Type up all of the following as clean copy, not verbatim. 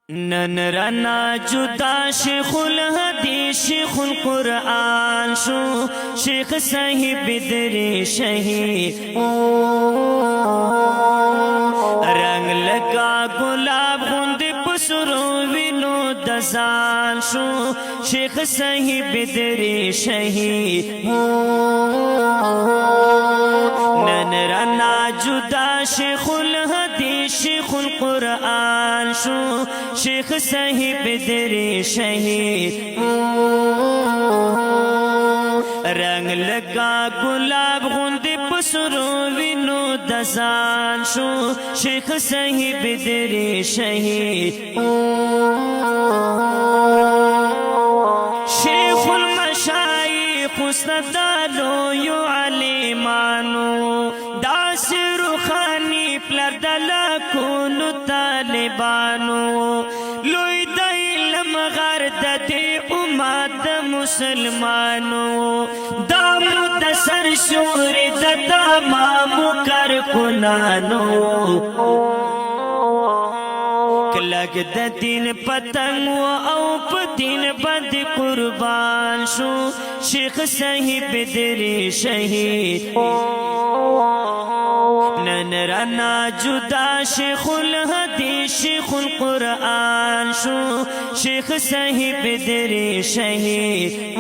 نن رنا جدا شیخ الحدیث شیخ القرآن شو شیخ صاحب دری شہید رنگ لگا گلاب غند پسرو وینو دزان شو شیخ صاحب دری شہید نن رنا جدا شیخ الحدیث شیخ القرآن شو شیخ صاحب دری شہید رنگ لگا گلاب غند پسرو وینو دزان شو شیخ صاحب دری شہید شیخ المشایخ استدالو یو علیمانو داس روخانی پلر دلکونو طالبانو لوی د علم غرد دی امت مسلمانو دا متصر شور د تمام کارکنانو کلک د دین پتنگ و او پا دین بند قربان شو شیخ صاحب دری شہید نن رنا جدا شیخ الحدیث شیخ القرآن شو شیخ صاحب دری شہید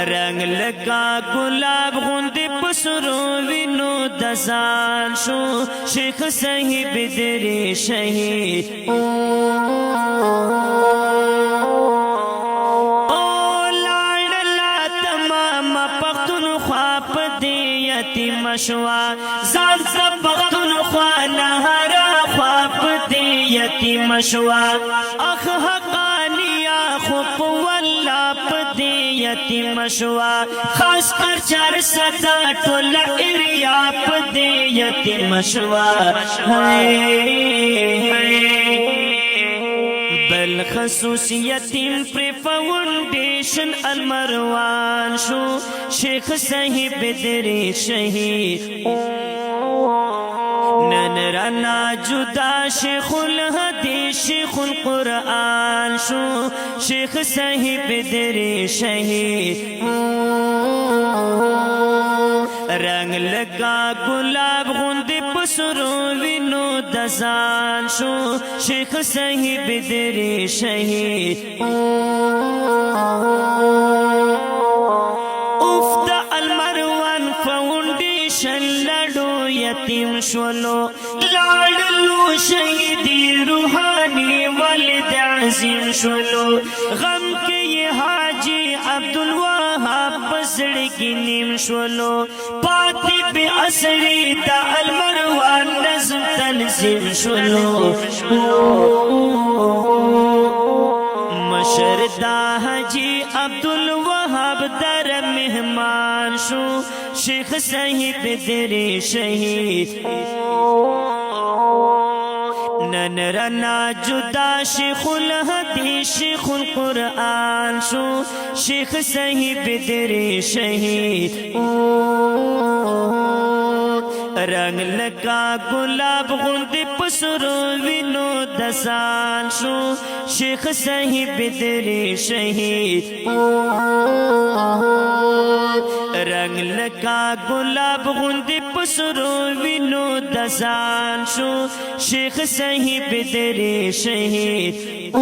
رنگ لگا گلاب غند پسرو وینو دزان شو شیخ صاحب دری شہید مشوا زان سب پختونخوا نهارا خواب دی یتیم شوا اخ حقانیا خوب واللہ پدی یتیم شوا خاص کر 400 ٹول ایریا پدی یتیم شوا بالخصوص یتیم پر فاؤنڈیشن المروان شو شیخ صاحب دری شہید نن رنا جدا شیخ الحدیث شیخ القرآن شو شیخ صاحب دری شہید رنگ لگا گلاب غند پسرو وینو دزان شو شیخ صاحب دری شہید افت المروان فاؤنڈیشن لڑو یتیم شولو لاڑلو شہیدی روحانی والد عظیم شولو غم کے یہ حاجی عبدالوہاب بزرگی نیم شولو پاتی بے اثری دا المروان نظم تنظیم شولو مشردہ حجی عبدالوہاب در مہمان شو شیخ صاحب دری شہید نن رنا جدا شیخ الحدیث شیخ القرآن شو شیخ صاحب دری شہید رنگ لگا گلاب غند پسرو وینو دزان شو شیخ صاحب دری شہید رنگ لگا گلاب غند پسرو وینو دزان شو شیخ صاحب دری شہید